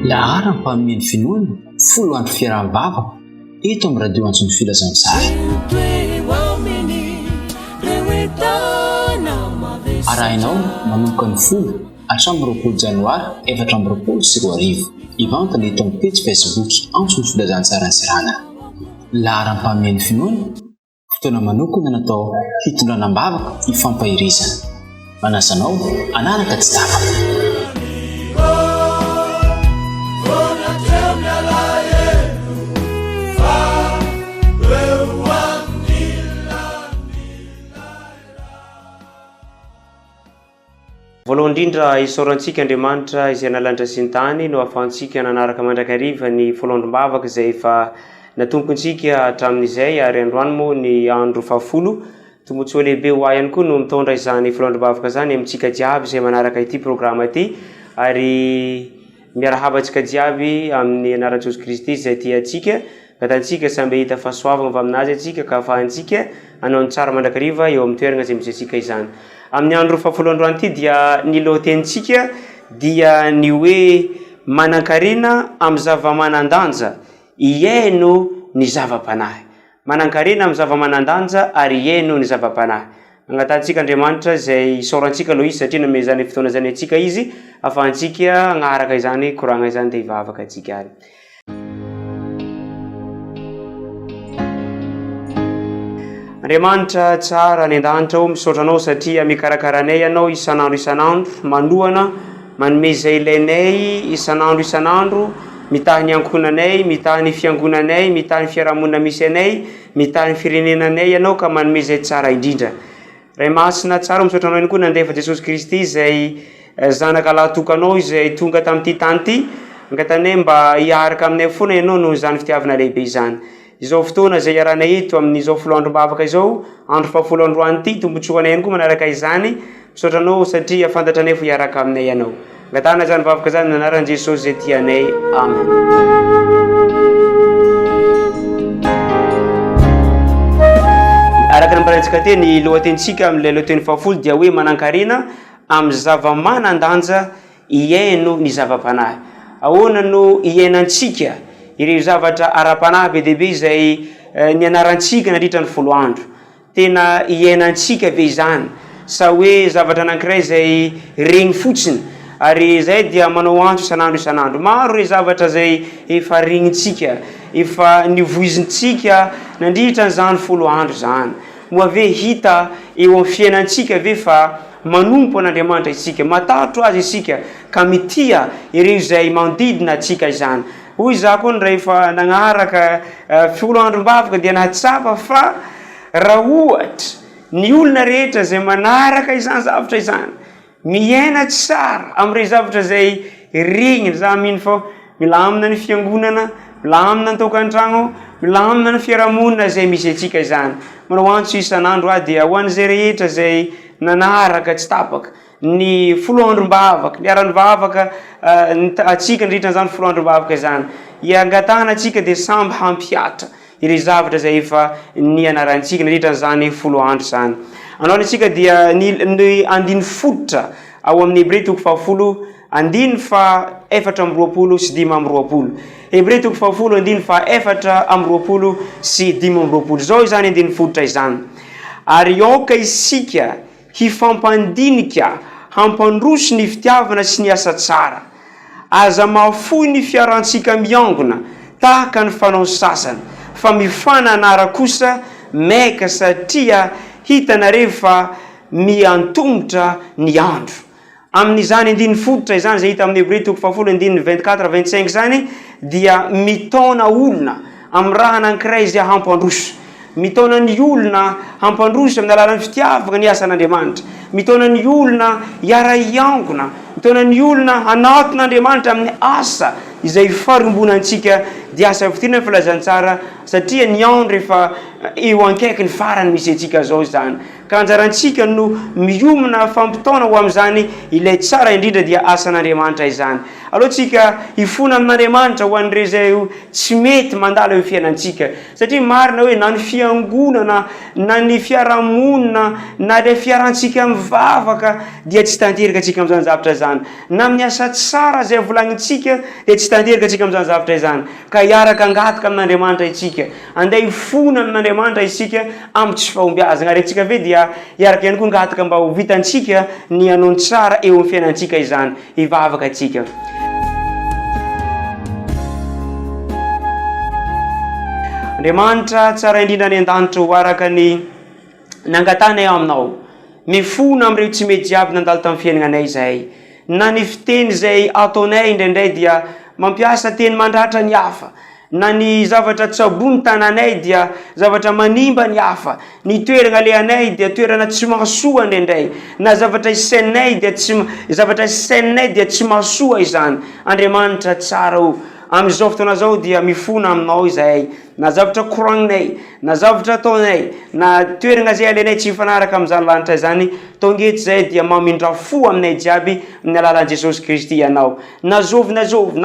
Lahara mpanomeny finoana folo andro fiaraha-bavaka eto amin'ny radio Antsony Filazantsara. Arahinao manomboka ny folo hatramin'ny 20 Janoary 2024. Ivantana eto amin'ny page Facebook Antsony Filazantsara ny Sirana. Lahara mpanomeny finoana fotoana manokana natao hitondranam-bavaka hifampahirizana. Manasanao anaraka tsy tapaka. Voalohany indrindra isaorantsika Andriamanitra izay nalanitra sy ny tany no ahafahantsika nanaraka mandrakariva ny foloandrom-bavaka izay efa natompontsika hatramin'izay, ary androany moa ny andro 10 tombotsoa lehibe ho ihany koa no mitondra izany foloandrom-bavaka zany amintsika jiaby izay manaraka ity programa ity, ary miarahabantsika jiaby amin'ny anaran'i Jesosy Kristy izay tiantsika, gatantsika samby hita fahasoavana avy aminazy atsika ka ahafahantsika hanao ny tsara mandrakariva eo amin'ny toerana izay misy antsika izany. Amin'ny andro 10 androany ity dia ny lohatenintsika dia ny hoe manan-karena amin'ny zava-manandanja ihaino ny zava-panahy. Manan-karena amin'ny zava-manandanja ary ihaino ny zava-panahy. Agnatantsika Andriamanitra izay isaorantsika aloha izy satria nome zany fotoana zany atsika izy ahafahantsika agnaraka izany koragna izany dia hivavaka atsika ary. Andriamanitra tsara ny an-danitra misaotra anao satria mikarakaranay ianao isan'andro manohana manome izay ilainay isan'andro, mitahy ny ankonanay, mitahy ny fiangonanay, mitahy ny fiarahamonina misy anay, mitahy ny firenenanay ianao ka manome izay tsara indrindra. Ray masina tsara misaotra anao ihany koa nandefa Jesosy Kristy izay zanaka lahatokanao izay tonga tamin'ity tany ity, angatany mba hiaraka aminay foana ianao noho izany fitiavana lehibe izany. Izao fotoana izay iaranay eto amin'izao folo androm-bavaka izao, andro 10 androany ity, tombotsoanay ihany koa manaraka izany, misaotra anao satria fantatranay fo hiaraka aminay ianao. Angatana zany vavaka zany anaran'i Jesosy izay tianay. Amen. Araka ny mbarantsika teny ny lohatenitsika amin'ilay lohateny 10 dia hoe manan-karena amin'ny zava-manandanja ihaino ny zava-panahy. Ahoana no ihainantsika ireo zavatra ara-panahy be dehibe izay ny anarantsika nandritra ny 10 andro? Tena ihainantsika ve izany sa hoe zavatra anankiray izay regny fotsiny ary izay dia manao antso isan'andro? Maro re zavatra izay efa regnintsika, efa nivoizintsika nandritra n'izany 10 andro zany. Moa ve hita eo amin'ny fiainantsika ve fa manompo an'Andriamanitra isika, matatro azy isika ka mitia ireo izay manodidina atsika izany? Hoy za koa ny rehefa nagnaraka 10 androm-bavaka dia nahatsapa fa raha ohatra ny olona rehetra izay manaraka izany zavatra izany miaina tsara amin'ireo zavatra izay regnina, za mino fa milamina ny fiangonana, milamina ny tokantrano, milamina ny fiarahamonina izay misy atsika izany. Manao antso isan'andro dia ho an'izay rehetra izay nanaraka tsy tapaka ny 10 androm-bavaka, ny aran'ny-bavaka atsika nandritra n'izany 10 androm-bavaka izany, iangatana atsika dia samby hampiatra ireo zavatra izay efa ny anarantsika nandritra n'izany 10 andro izany. Androany atsika dia ny andiny fototra ao amin'ny Hebreo 10 andiny fa 420 sy 520. Hebreo 10 andiny fa 420 sy 520. Zao izany andiny fototra izany. Ary aoka isika hifampandinika hampandroso ny fitiavana sy ny asa tsara, aza mahafoy ny fiarantsika miangona tahaka ny fanao sasany, fa mifananara kosa maika satria hitanareo fa miantombotra ny andro. Amin'izany andiny fototra izany izay hita amin'ny Hebreo 10 andiny 24-25 zany dia mitona olona amin'ny raha anankiray izay hampandroso, mitona ny olona hampandroso amin'ny alalan'ny fitiavana ny asan'Andriamanitra, mitona ny olona hiara-iangona, mitona ny olona hanaton'Andriamanitra amin'ny asa izay farombonantsika dia asa fitirana filazantsara, satria ny andro efa eo ankaiky ny farany misy atsika zao izany. Ka anjarantsika no miomana fampitaona ho amin'izany ilay tsara indrindra dia asan'Andriamanitra izany. alohantsika ifona amin'Andriamanitra ho an'ireo zay tsy mety mandalo eo fiainantsika satria marina hoe na ny fiangonana na ny fiarahamonina na le fiarantsika mivavaka dia tsy tanteraka atsika amin'izany zavatra zany na amin'ny asa tsara zay volagnintsika dia tsy tanteraka atsika amin'izany zavatra izany ka hiaraka angataka amin'Andriamanitra isika andeha hifona amin'Andriamanitra isika amin'ny tsy fahombiazana ary antsika ve dia hiaraka ihany koa angataka mba ho vitantsika ny hanao tsara eo amin'ny fiainantsika izany hivavaka atsika. Andriamanitra tsara indrindra ny an-danitra ho araka ny nangatanay aminao mifona amin'ireo tsy mety jiaby nandalo tamin'ny fiainanay izahay na ny fiteny izay ataonay indraindray dia mampiasa teny mandratra ny hafa na ny zavatra tsabony tananay dia zavatra manimba ny hafa ny toerana lehanay dia toerana tsy mahasoa indraindray na zavatra isainay dia tsy mahasoa izany. Andriamanitra tsara o amin'izao fotoana zao dia mifona aminao izahay na zavatra koragninay na zavatra ataonay na toerana zay alenay tsy mifanaraka amin'izany lanitra izany tongety zay dia mamindra fo aminay jiaby amin'ny alalan'i Jesosy Kristy ianao na zovy na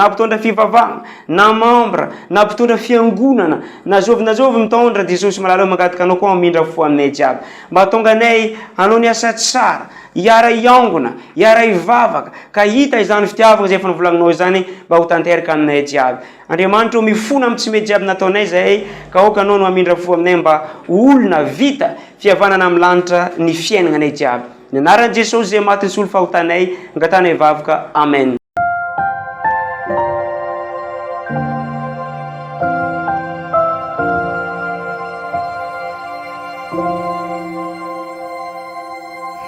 mpitondra fivavahana na membre na mpitondra fiangonana na zovy mitondra Jesosy malala mangataka anao koa mamindra fo aminay jiaby mba tonga anay hanao ny asa tsara hiara hiangona hiara hivavaka ka hita izany fitiavana zay efa novolaninao izany mba ho tanteraka aminay jiaby. Andriamanitra mifona amin'ny tsy mety jiaby nataonay zahay ka oka anao no mamindra fo aminay mba olona vita fihavanana amin'ny lanitra ny fiainananay jiaby ny anaran'i Jesosy zay maty nisolo fahotanay angatanay vavaka amen.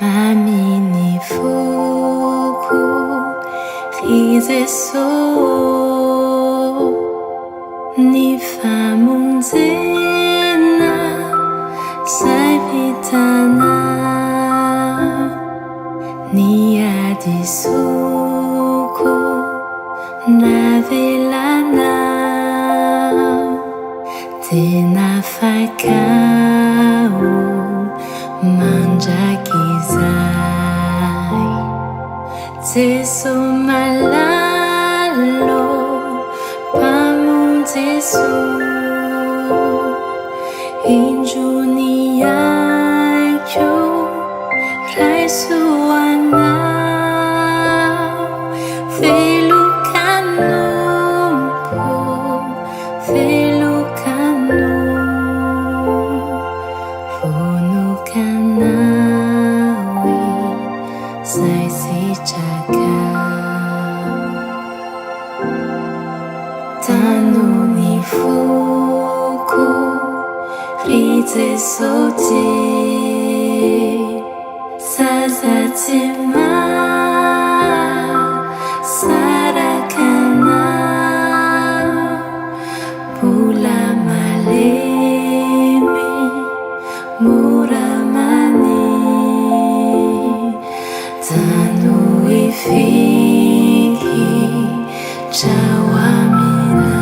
Maminy foko rizeso ny famonjena zay vitana ny adisoko navelana tena fakao manjakizay Jesu malalo pamunjesu injuniayo raisuana velukanumpo velukanu funukanawi saisichaka tanuni fuku rizesoti sazatima sarakana pula malemi muramani tanu ifiki jawamina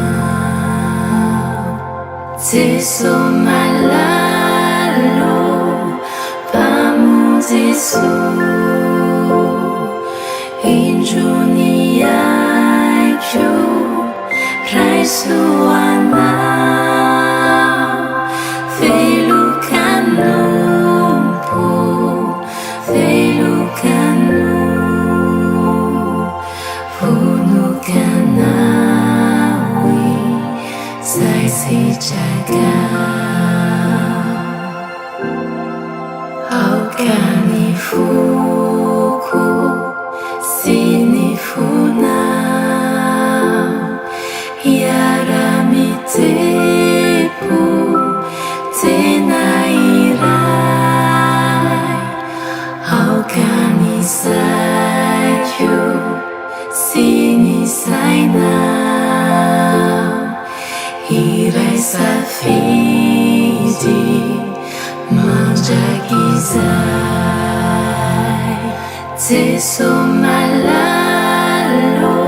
Jesu malalo pamujesu injuniayo raisuana velukanumpo velukanu funukanawi saisijaga aukanifuku sinifuna yaramitepu tenairai aukanisayo sinisaina irai safidi manjakizai Jesu malalo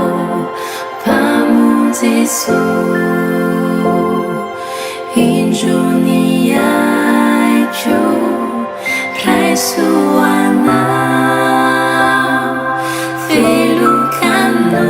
pamunjesu injuniayo raisuana velukanu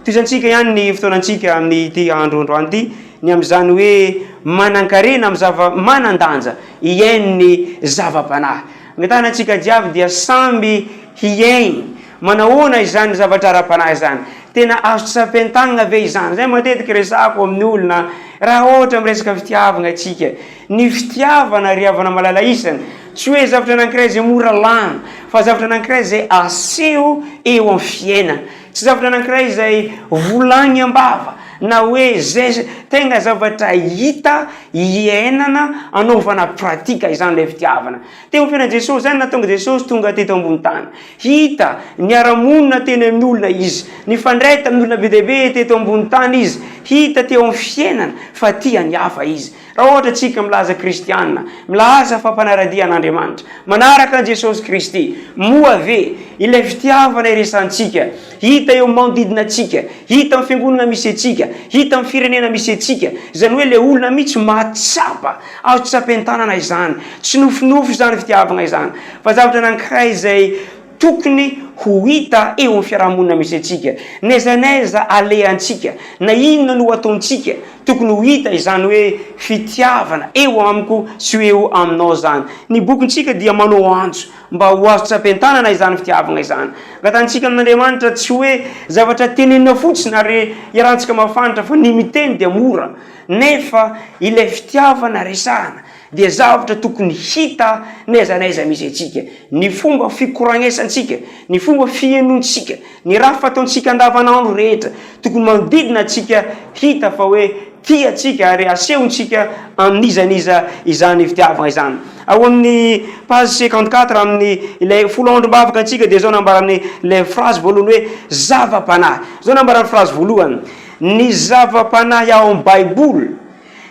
toizantsika ihany ny fotoanantsika amin'ny ty androandroany ty ny am'izany hoe manan-karena amy manan-danja iainy ny zava-panahy. Agnatanatsika jiavy dia samby hiainy manahoana izany zavatra ara-panahy zany, tena azo tsapen-tanana ve izany. Zay matetiky resako amin'ny olona raha ohatra miresaka fitiavana atsika, ny fitiavana riavana malala isany tsy hoe zavatra anankiray zay mora lana, fa zavatra anankiray zay aseho eo amin'ny fiainana, tsy zavatra anankiray zay volagny ambava na hoe zay tegna zavatra hita iainana anaovana pratika izany le fitiavana. Teo fiaina Jesosy zany natonga Jesosy tonga teto ambony tany, hita niara-monina teny amin'ny olona izy, nifandray tamin'ny olona be deaibe teto ambony tany izy, hita teo amin'ny fiainana fa tia ny hafa izy. Raha ohatra tsika milaza kristianina, milaza fampanaradia an'Andriamanitra, manaraka Jesosy Kristy, moa ve ilay fitiavana iresantsika hita eo manodidina atsika, hita amin'ny fiangonana misy atsika, hita amin'ny firenena misy atsika, zany hoe le olona mihitsy mahatsapa azo tsapen-tanana izany, tsy nofinofy izany fitiavana izany, fa zavatra anankiray zay tokony ho hita eo amin'ny fiarahamonina misy atsika. Nezanaiza aleantsika, na inona no ataontsika, tokony ho hita izany hoe fitiavana eo amiko sy eo aminao zany. Ny bokintsika dia manao antso mba ho azo tsapen-tanana izany fitiavana izany. Gatantsika amin'Andriamanitra tsy hoe zavatra tenenina fotsiny ary iarahantsika mafantatra fa ny miteny dia mora, nefa ilay fitiavana resahana dia zavatra tokony hita nezanaiza misy atsika. Ny fomba fikoragnesantsika, ny fomba fienontsika, ny raha fataontsika andavanandro rehetra tokony manodidina atsika hita fa hoe tia tsika ary asehontsika amin'izaniza izany fitiavana izany. Ao amin'ny page 54 amin'ny ilay 10 andro mbavaka antsika dia zao nambarany ilay phrase voalohany hoe zava-panahy. Zao nambarany phrase voalohany: ny zava-panahy ao amin'ny Baiboly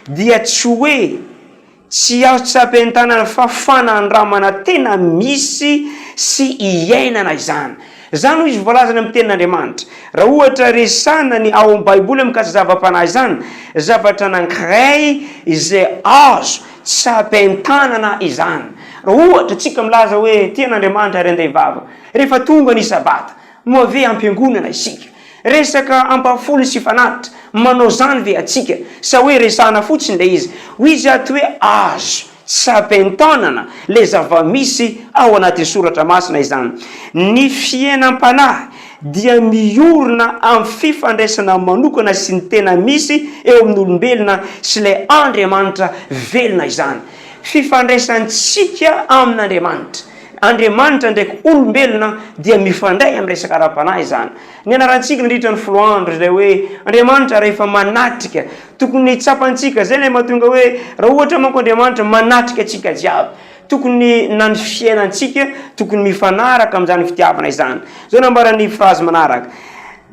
dia tsy hoe tsy azo tsapen-tanana fa fanandramana tena misy sy iainana izany. Zany izy voalazana amin'ny tenin'Andriamanitra. Raha ohatra resana ny ao amin'ny Baiboly mikasy zava-panahy izany, zavatra anankiray izay azo tsapen-tanana izany. Raha ohatra tsika milaza hoe tian'Andriamanitra ary andeha hivavaka, rehefa tonga ny sabata, moa ve ampiangonana isika, resaka ampafolo sy fanatitra, manao zany ve atsika, sa hoe resana fotsiny le izy, hoy izy ato hoe azo tsapen-tanana le zava-misy ao anaty soratra masina izany. Ny fiainam-panahy dia miorina amin'ny fifandraisana manokana sy ny tena misy eo amin'ny olombelona sy le Andriamanitra velona izany. Fifandraisantsika amin'Andriamanitra, Andriamanitra ndraiky olombelona dia mifandray amin'ny resaka ara-panahy izany. Ny anarantsika nandritra ny 10 andro zay hoe Andriamanitra rehefa manatrika tokony tsapantsika, zay le mahatonga hoe raha ohatra manko Andriamanitra manatrika atsika jiaby, tokony na ny fiainantsika tokony mifanaraka amin'izany fitiavana izany. Zao nambarany phrase manaraka: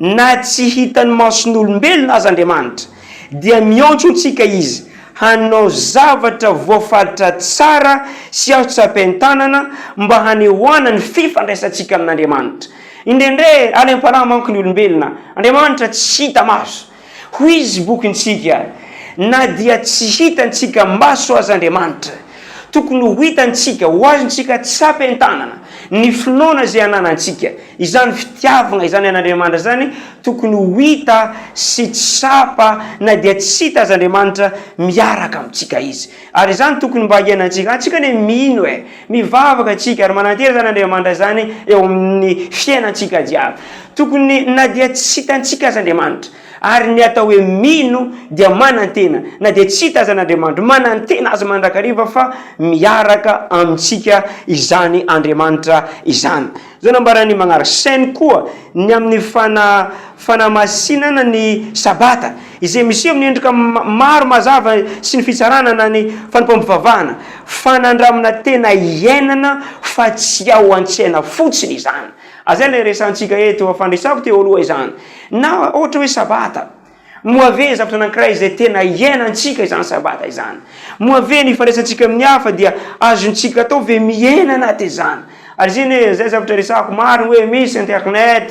na tsy hitan'ny mason'olombelona azy Andriamanitra dia miantso antsika izy hanao zavatra voafaritra tsara sy azo tsapen-tanana mba hanehoana ny fifandraisantsika amin'Andriamanitra. Indrendre alem-panahy manko ny olombelona, Andriamanitra tsy hita maso. Hoy izy bokintsika: na dia tsy hitantsika maso azy Andriamanitra, tokony ho hitantsika, ho azontsika tsapen-tanana ny finoana zay ananantsika. Izany fitiavana izany an'Andriamanitra zany tokony ho hita sy tsapa, na dia tsy hita azy Andriamanitra miaraka amintsika izy. Ary izany tokony mba hiainantsika. Antsika ne mino mivavaka atsika ary manantery zany Andriamanitra zany eo amin'ny fiainantsika jiaby. Tokony na dia tsy hitantsika azy Andriamanitra, ary ny atao hoe mino dia manantena, na dia tsy hita azy an'Andriamanitra, manantena azy mandrakariva fa miaraka amintsika izany Andriamanitra izany. Zao nambarany manaraka: sainy koa ny amin'ny fanamasinana ny sabata, izay misy amin'ny endrika maro mazava sy ny fitsarana na ny fanampam-pivavahana, fanandramana tena iainana fa tsy ao an-tsaina fotsiny izany. Azay le resantsika eto afandresako teo aloha izany. Na ohatra hoe sabata, moa ve zavatra anankiray izay tena iainantsika izany sabata izany, moa ve ny fandraisantsika amin'ny hafa dia azontsika atao ve miaina anaty izany. Ary zay zavatra resako maro hoe misy internet,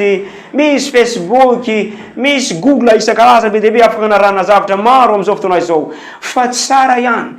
misy Facebook, misy Google isan-karazany be deaibe afaka anarana zavatra maro amin'izao fotoana izao. Fa tsara ihany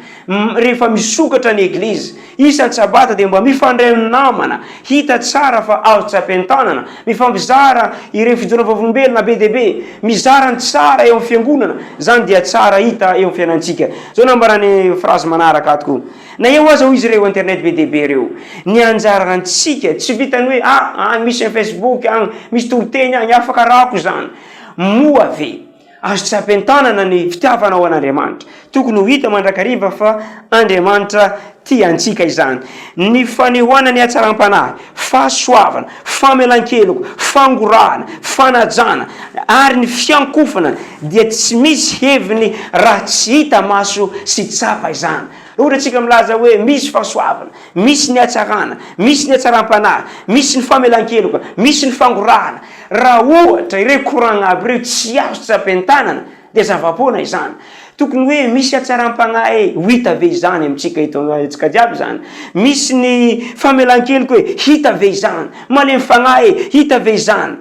rehefa misokatra ny eglizy isan-tsabata dia mba mifandray amin'ny namana, hita tsara fa azo tsapen-tanana, mifampizara ireo fijorana vavolombelona be deaibe, mizara ny tsara eo amin'ny fiangonana, zany dia tsara hita eo amin'ny fiainantsika. Zao nambarany frazy manaraka tokoa. Na eo aza ho izy ireo internet be deaibe ireo, ny anjarantsika tsy vitany hoe any misy amin'ny Facebook any, misy toriteny any afaka rako zany. Moa ve azo tsapen-tanana ny fitiavanao an'Andriamanitra. Tokony ho hita mandrakariva fa Andriamanitra tiantsika izany. Ny fanehoana ny hatsaram-panahy, fahasoavana, famelan-keloko, fangorahana, fanajana ary ny fiankofana dia tsy misy heviny raha tsy hita maso sy tsapa izany. Ohatra antsika milaza hoe misy fahasoavana, misy ny hatsarana, misy ny hatsaram-panahy, misy ny famelan-keloka, misy ny fangorahana. Raha ohatra ireo koragna aby ireo tsy azo tsapen-tanana dia zava-pona izany. Tokony hoe misy hatsaram-panahy ho hita ve izany amintsika tsika jiaby zany. Misy ny famelan-keloka hoe hita ve izany, malemy fanahy hita ve izany.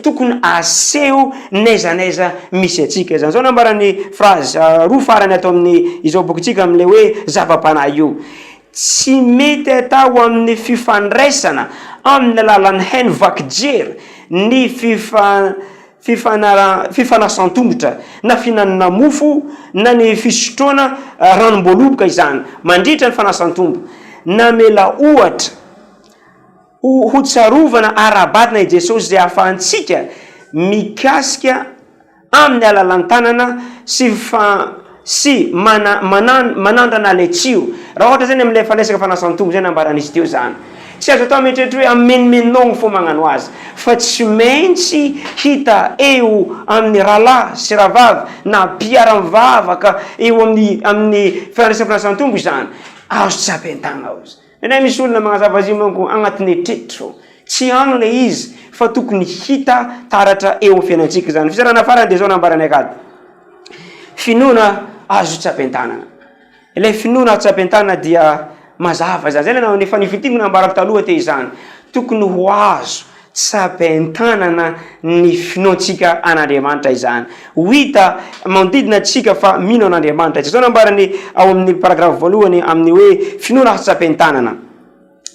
Tokony aseho naizanaiza misy atsika izany. Zao nambarany frazy roa farany atao amin'ny izao bokintsika amin'ilay hoe zava-panahy io. Tsy mety atao amin'ny fifandraisana amin'ny alalan'ny haino vakijery ny fifanasan-tongotra na finanana mofo na ny fisotroana ranom-boaloboka izany mandritra ny fanasan-tombo, na mela ohatra ho tsarovana ara-batana i Jesosy zay ahafahantsika mikasika amin'ny alalan'ny tanana sy manandrana letsio. Raha ohatra zany amin'ilay falesaka fanasan-tombo zay nambaran'izy teo zany. Tsy azo atao mieritreritra hoe amenimenongo fo magnano azy, fa tsy maintsy hita eo amin'ny rahalahy sy rahavavy na mpiara-mivavaka eo amin'ny fifandraisana fanasan-tombo izany. Azo tsapen-tana ao izy. Na misy olona magnazava azy manko agnatin'ny eritreritro, tsy agny le izy fa tokony hita taratra eo amin'ny fiainantsika zany. Fizarana farany dia zao nambarany akady. Finoana azo tsapen-tanana. Ilay finoana azo tsapen-tanana dia mazava zany. Zay na efa nifitingo nambarako taloha te izany. Tokony ho azo tsapen-tanana ny finoantsika an'Andriamanitra izany. Ho hita manodidina antsika fa mino an'Andriamanitra. Zao nambarany ao amin'ny paragrafy voalohany amin'ny hoe finoana azo tsapen-tanana.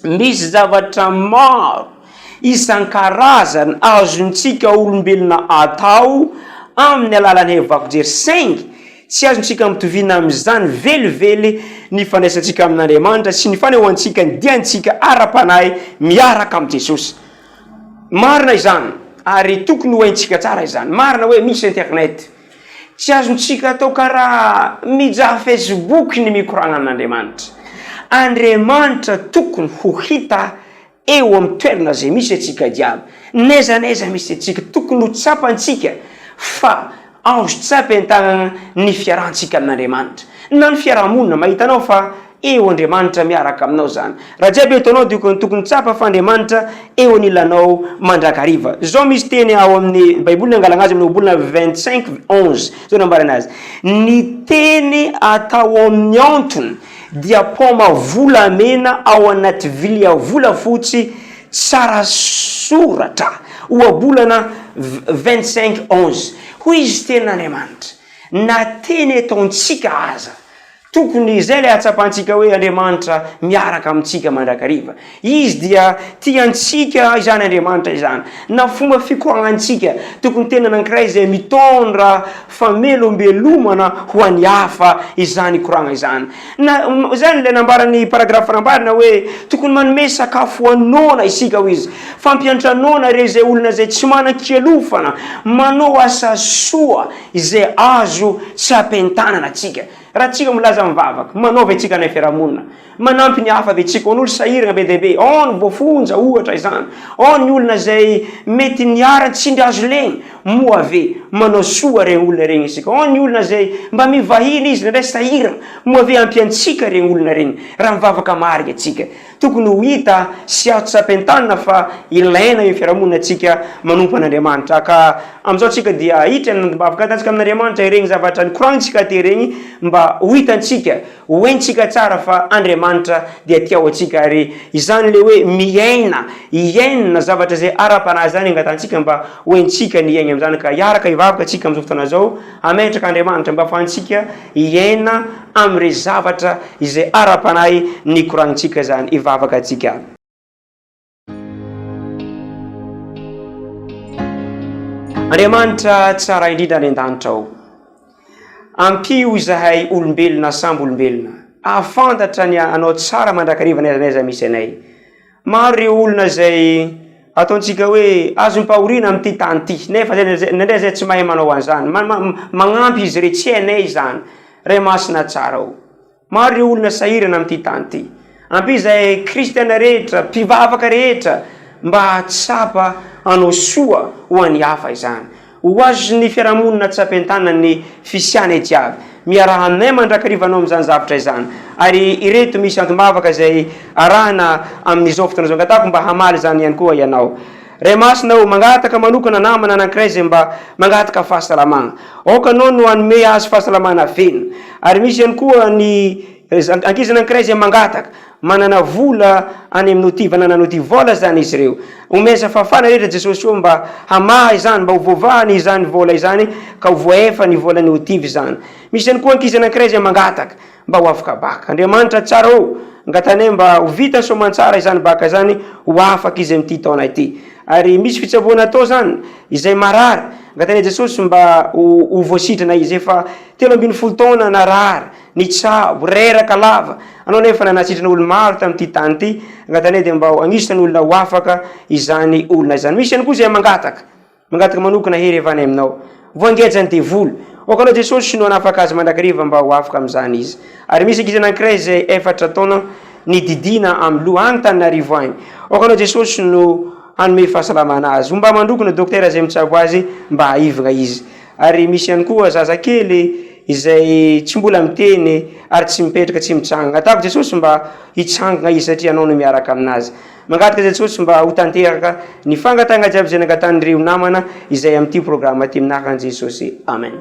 Misy zavatra maro isan-karazany azontsika olombelona atao amin'ny alalan'ny vakojery saingy tsy azontsika mitoviana amin'izany velively ny fandraisantsika amin'Andriamanitra sy ny fanehoantsika ny diantsika ara-panahy miaraka amin'ny Jesosy. Marina izany ary tokony ho haintsika tsara izany. Marina hoe misy internet, tsy azontsika atao karaha mijaha Facebook ny mikoragna amin'Andriamanitra. Andriamanitra tokony ho hita eo amin'ny toerana zay misy atsika diaby, naizanaiza misy atsika, tokony ho tsapantsika fa azo tsapen-tanana ny fiarahantsika amin'Andriamanitra. Na ny fiarahamonina mahitanao fa eo Andriamanitra miaraka aminao zany. Raha jiaby ataonao dia tokony tsapa fa Andriamanitra eo anilanao mandrakariva. Zao misy teny ao amin'ny Baiboly angalana azy amin'ny Obolona 25:11. Zao nambarana azy. Ny teny atao amin'ny antony dia paoma volamena ao anaty vilia volafotsy tsara soratra. Obolana 25:11. Hoy izy ten'Andriamanitra. Na teny ataontsika aza. Tokony izay le hatsapantsika hoe Andriamanitra miaraka amintsika mandrakariva. Izy dia tiantsika izany Andriamanitra izany. Na fomba fikoragnantsika tokony tena anankiray izay mitondra famelom-belomana ho an'ny hafa izany koragna izany. Na zany le nambarany paragrafy nambarana hoe tokony manome sakafo anona isika ho izy. Fampiantranona ireo izay olona izay tsy manan-kialofana manao asa soa izay azo tsapen-tanana atsika. Raha tsika milaza mivavaka, manaova antsika ny fiarahamonina, manampy ny hafa antsika, on'olo sahirana be deaibe, ny voafonja ohatra izany, ny olona izay mety niara tsy ndry azo legny, moa ave manao soa regny olona regny isika, ny olona izay mba mivahiny izy ndray sahirana, moa ave ampiantsika regny olona regny, raha mivavaka marika atsika. Tokony ho hita sy azo tsapen-tanana fa ilaina io fiarahamonina atsika manompo an'Andriamanitra. Ka amin'izao tsika dia hitra mivavaka atantsika amin'Andriamanitra ireny zavatra nikoragnintsika te regny mba ho hitantsika, ho haintsika tsara fa Andriamanitra Andriamanitra dia tiao atsika ary izany le hoe miaina zavatra zay ara-panahy zany angatantsika mba hoentsika ny iaigna am'izany ka hiaraka hivavaka atsika am'izao fotoana zao ametraka Andriamanitra mba ahafahantsika iaina am'ire zavatra izay ara-panahy nikoragnintsika zany hivavaka atsika. Andriamanitra tsara indrindra any an-danitra ao, ampio izahay olombelona samby olombelona ahafantatra ny anao tsara mandrakariva n'aiza misy anay. Maro ireo olona zay ataontsika hoe azo mpahoriana amin'ity tany ity nefa nandray zay tsy mahay manao an'izany, magnampy izy re tsy hainay zany ray masina tsara ao. Maro ireo olona sahirana amin'ity tany ity, ampio izahay kristiana rehetra, mpivavaka rehetra mba tsapa anao soa ho an'ny hafa izany, ho azo ny fiarahamonina tsapentana ny fisianay jiaby, miarahanay mandrakariva anao amin'izany zavatra izany. Ary ireto misy antombavaka zay arahana amin'izao fotoana zao ngatako mba hamaly zany ihany koa ianao. Ray masina ao mangataka manokana namana anankiray zay mba mangataka fahasalamana, aoka anao no anome azy fahasalamana vena. Ary misy ihany koa ny ankizy anankiray zay mangataka manana vola any amin'ny otiva, nananoty vola zany izy ireo, omeza fafana rehetra Jesosy soa mba hamaha izany, mba hovovahany izany vola izany ka ho voaefa ny vola ny otiva zany. Misy ihany koa ankizy anankiray zay mangataka mba ho afaka baka. Andriamanitra tsara ao ngatanay mba ho vita soamantsara izany baka zany ho afaka izy amin'ity taona ity. Ary misy fitsaboana atao zany izay marary, ngatanay Jesosy mba ho voasitrana izy, efa 13 taona narary nitsabo reraka lava, anao nefa nanasitrana olo maro tamin'ity tany ity, ngatanay dia mba agnisany olona ho afaka izany olona izany. Misy ihany koa zay mangataka manokana hery evany aminao, voangejany devoly, okanao Jesosy no anafaka azy mandrakariva mba ho afaka amin'izany izy. Ary misy ankizy anankiray zay 4 taona nididina amin'ny loha any Tananarivo any, okanao Jesosy no hanome fahasalamana azy, mba mandrokona doktera zay mitsabo azy mba haivagna izy. Ary misy ihany koa zazakely izay tsy mbola miteny ary tsy mipetraka, tsy mitsangana, atako Jesosy mba hitsangana izy satria anao no miaraka aminazy. Mangataka Jesosy mba ho tanteraka ny fangatahana jiaby zay nangatan'ireo namana izay amin'ity programa ty minahaka an Jesosy. Amen.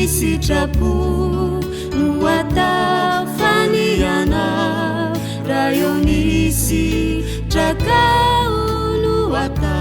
Sitrapo no atafani ianao raha eo nisy trakaoloata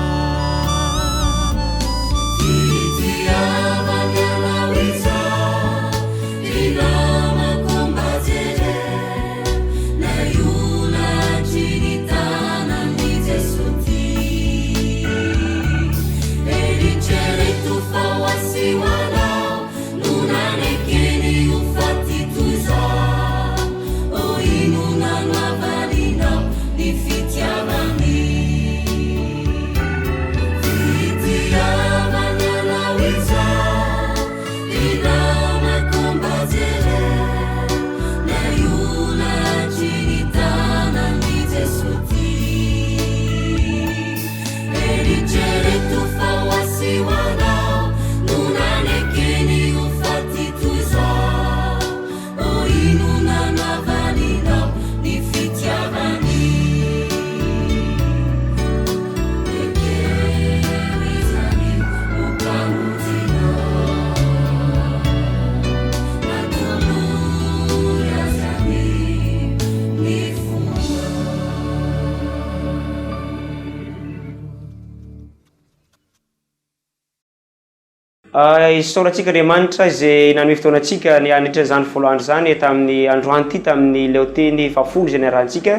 Isaorantsika Andriamanitra izay nanome fotoanantsika ny anitra zany voalohany zany tamin'ny androany ity tamin'ny leoteny fafolo izay niarantsika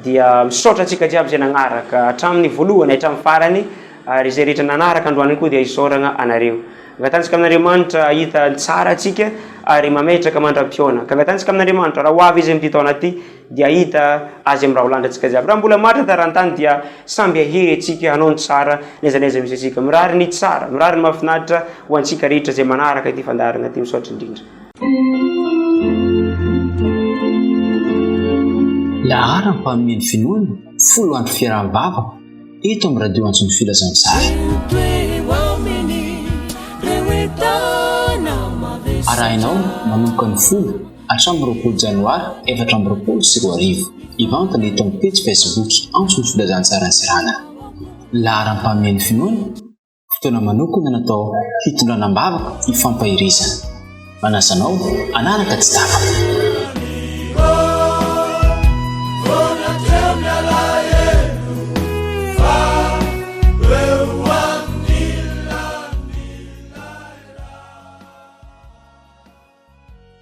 dia misaotra antsika jiaby izay nagnaraka hatramin'ny voalohany hatramin'ny farany ary izay rehetra nanaraka androany koa dia isaorana anareo. Angatantsika amin'Andriamanitra hita tsara antsika ary mametraka mandram-piona. Ka angatantsika amin'Andriamanitra raha ho avy izy amin'ity taona ity dia hita azy amin'ny raha holandrantsika jiaby. Raha mbola matra tarantany dia samby ahery antsika hanao ny tsara nezaneza misy antsika. Mirary ny tsara, mirary ny mahafinaritra ho antsika rehetra izay manaraka ity fandarana ity misaotra indrindra. Lahara ny mpanomeny finoana folo andro fiaraham-bavaka eto amin'ny radio Antsomy Filazantsara. Arahinao manomboka ny folo hatramin'ny 20 janoary 2024. Ivantana eto amin'ny page Facebook Antsomy Filazantsara Sirana. Lahara ny mpanomeny finoana fotoana manokana natao hitondranam-bavaka hifampahirizana. Manasanao anaraka tsy tapaka.